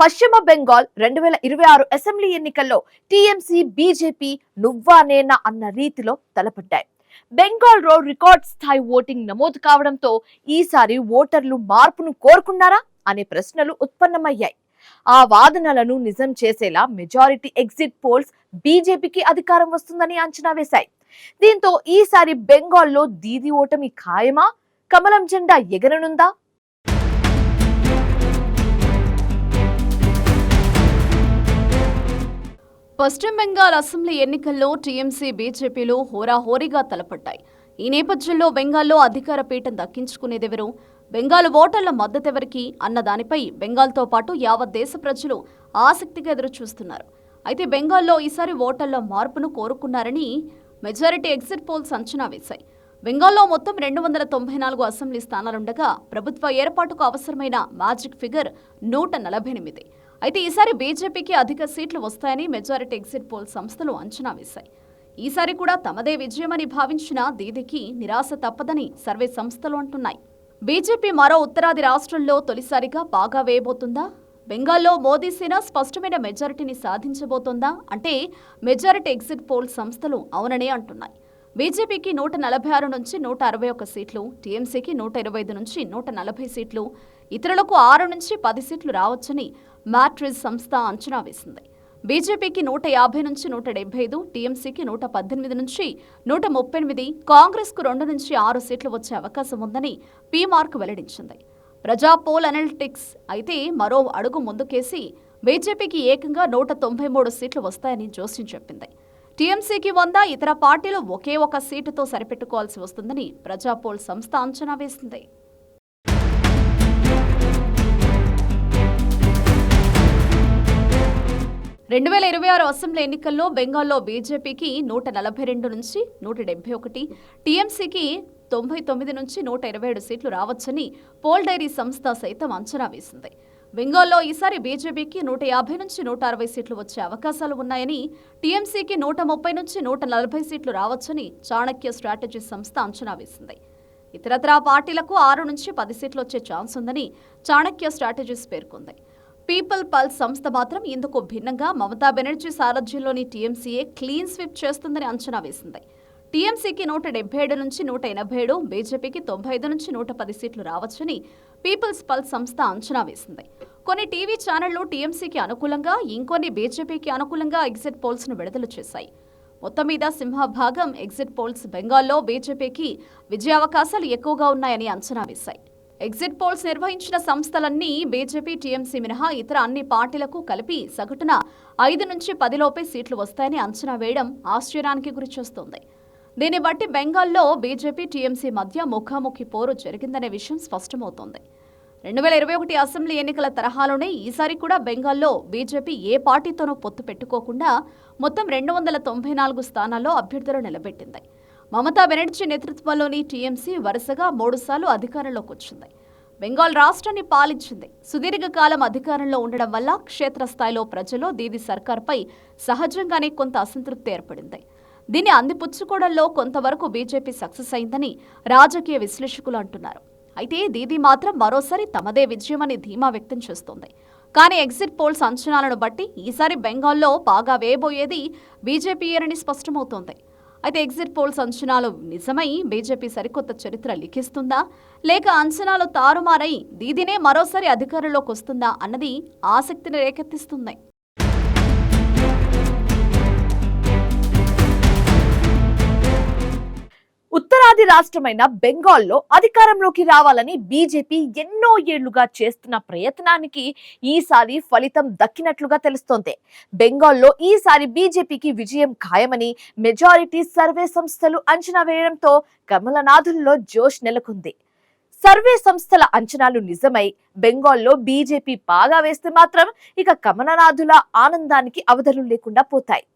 పశ్చిమ బెంగాల్ 2026 అసెంబ్లీ ఎన్నికల్లో TMC BJP నువ్వా నేనా అన్న రీతిలో తలపడ్డాయి. బెంగాల్లో రికార్డ్ స్థాయి ఓటింగ్ నమోదు కావడంతో ఈసారి ఓటర్లు మార్పును కోరుకున్నారా అనే ప్రశ్నలు ఉత్పన్నమయ్యాయి. ఆ వాదనలను నిజం చేసేలా మెజారిటీ ఎగ్జిట్ పోల్స్ బీజేపీకి అధికారం వస్తుందని అంచనా వేశాయి. దీంతో ఈసారి బెంగాల్లో దీది ఓటమి ఖాయమా, కమలం జెండా ఎగరనుందా? పశ్చిమ బెంగాల్ అసెంబ్లీ ఎన్నికల్లో టీఎంసీ బీజేపీలు హోరాహోరీగా తలపడ్డాయి. ఈ నేపథ్యంలో బెంగాల్లో అధికార పీఠం దక్కించుకునేదెవరు, బెంగాల్ ఓటర్ల మద్దతెవరికి అన్న దానిపై బెంగాల్తో పాటు యావత్ దేశ ప్రజలు ఆసక్తిగా ఎదురుచూస్తున్నారు. అయితే బెంగాల్లో ఈసారి ఓటర్ల మార్పును కోరుకున్నారని మెజారిటీ ఎగ్జిట్ పోల్స్ అంచనా వేశాయి. బెంగాల్లో మొత్తం 294 అసెంబ్లీ స్థానాలుండగా ప్రభుత్వ ఏర్పాటుకు అవసరమైన మ్యాజిక్ ఫిగర్ 148. అయితే ఈసారి బీజేపీకి అధిక సీట్లు వస్తాయని మెజారిటీ ఎగ్జిట్ పోల్ సంస్థలు అంచనా వేశాయి. ఈసారి కూడా తమదే విజయమని భావించిన దీదీకి నిరాశ తప్పదని సర్వే సంస్థలు అంటున్నాయి. బీజేపీ మరో ఉత్తరాది రాష్ట్రంలో తొలిసారిగా బాగా వేయబోతుందా? బెంగాల్లో మోదీ సేన స్పష్టమైన మెజారిటీని సాధించబోతోందా అంటే మెజారిటీ ఎగ్జిట్ పోల్ సంస్థలు అవుననే అంటున్నాయి. బీజేపీకి 146 నుంచి 161 సీట్లు, టీఎంసీకి 125 నుంచి 140 సీట్లు, ఇతరులకు 6 నుంచి 10 సీట్లు రావచ్చని మ్యాట్రిజ్ సంస్థ అంచనా వేసింది. బీజేపీకి 150 నుంచి 175, టీఎంసీకి 118 నుంచి 138, కాంగ్రెస్కు 2 నుంచి 6 సీట్లు వచ్చే అవకాశం ఉందని పీమార్క్ వెల్లడించింది. ప్రజా పోల్ అనలిటిక్స్ అయితే మరో అడుగు ముందుకేసి బీజేపీకి ఏకంగా 193 సీట్లు వస్తాయని జోస్యం చెప్పింది. టీఎంసీకి 100, ఇతర పార్టీలు ఒకే ఒక సీటుతో సరిపెట్టుకోవాల్సి వస్తుందని ప్రజా పోల్ సంస్థ అంచనా వేసింది. రెండు 2026 అసెంబ్లీ ఎన్నికల్లో బెంగాల్లో బీజేపీకి 142 నుంచి 171, టీఎంసీకి 99 నుంచి 127 సీట్లు రావచ్చని పోల్ డైరీ సంస్థ సైతం అంచనా వేసింది. బెంగాల్లో ఈసారి బీజేపీకి 150 నుంచి 160 సీట్లు వచ్చే అవకాశాలు ఉన్నాయని, టీఎంసీకి 130 నుంచి 140 సీట్లు రావచ్చని చాణక్య స్ట్రాటజీ సంస్థ అంచనా వేసింది. ఇతరత్రా పార్టీలకు 6 నుంచి 10 సీట్లు వచ్చే ఛాన్స్ ఉందని చాణక్య స్ట్రాటజీస్ పేర్కొంది. పీపుల్ పల్స్ సంస్థ మాత్రం ఇందుకు భిన్నంగా మమతా బెనర్జీ సారథ్యంలోని టీఎంసీఏ క్లీన్ స్వీప్ చేస్తుందని అంచనా వేసింది. టీఎంసీకి 177 నుంచి 187, బీజేపీకి 95 నుంచి 110 సీట్లు రావచ్చని పీపుల్స్ పల్స్ సంస్థ అంచనా వేసింది. కొన్ని టీవీ ఛానళ్లు టీఎంసీకి అనుకూలంగా, ఇంకొన్ని బీజేపీకి అనుకూలంగా ఎగ్జిట్ పోల్స్ ను విడుదల చేశాయి. మొత్తం మీద సింహభాగం ఎగ్జిట్ పోల్స్ బెంగాల్లో బీజేపీకి విజయావకాశాలు ఎక్కువగా ఉన్నాయని అంచనా వేశాయి. ఎగ్జిట్ పోల్స్ నిర్వహించిన సంస్థలన్నీ బీజేపీ, టీఎంసీ మినహా ఇతర అన్ని పార్టీలకు కలిపి సగటున 5 నుంచి 10 లోపే సీట్లు వస్తాయని అంచనా వేయడం ఆశ్చర్యానికి గురిచేస్తోంది. దీన్ని బట్టి బెంగాల్లో బీజేపీ, టీఎంసీ మధ్య ముఖాముఖి పోరు జరిగిందనే విషయం స్పష్టమవుతోంది. 2021 అసెంబ్లీ ఎన్నికల తరహాలోనే ఈసారి కూడా బెంగాల్లో బీజేపీ ఏ పార్టీతోనూ పొత్తు పెట్టుకోకుండా మొత్తం 294 స్థానాల్లో అభ్యర్థులు నిలబెట్టింది. మమతా బెనర్జీ నేతృత్వంలోని టీఎంసీ వరుసగా 3 సార్లు అధికారంలోకి వచ్చింది. బెంగాల్ రాష్ట్రాన్ని పాలించింది. సుదీర్ఘకాలం అధికారంలో ఉండడం వల్ల క్షేత్రస్థాయిలో ప్రజల్లో దీదీ సర్కార్పై సహజంగానే కొంత అసంతృప్తి ఏర్పడింది. దీన్ని అందిపుచ్చుకోవడంలో కొంతవరకు బీజేపీ సక్సెస్ అయిందని రాజకీయ విశ్లేషకులు అంటున్నారు. అయితే దీదీ మాత్రం మరోసారి తమదే విజయమని ధీమా వ్యక్తం చేస్తోంది. కానీ ఎగ్జిట్ పోల్స్ అంచనాలను బట్టి ఈసారి బెంగాల్లో బాగా వేయబోయేది బీజేపీయేనని స్పష్టమవుతోంది. అయితే ఎగ్జిట్ పోల్స్ అంచనాలు నిజమై బీజేపీ సరికొత్త చరిత్ర లిఖిస్తుందా, లేక అంచనాలు తారుమారై దీదీనే మరోసారి అధికారంలోకి వస్తుందా అన్నది ఆసక్తిని రేకెత్తిస్తుంది. ఉత్తరాది రాష్ట్రమైన బెంగాల్లో అధికారంలోకి రావాలని బీజేపీ ఎన్నో ఏళ్లుగా చేస్తున్న ప్రయత్నానికి ఈసారి ఫలితం దక్కినట్లుగా తెలుస్తోంది. బెంగాల్లో ఈసారి బీజేపీకి విజయం ఖాయమని మెజారిటీ సర్వే సంస్థలు అంచనా వేయడంతో కమలనాథుల్లో జోష్ నెలకొంది. సర్వే సంస్థల అంచనాలు నిజమై బెంగాల్లో బీజేపీ బాగా వేస్తే మాత్రం ఇక కమలనాథుల ఆనందానికి అవధులు లేకుండా పోతాయి.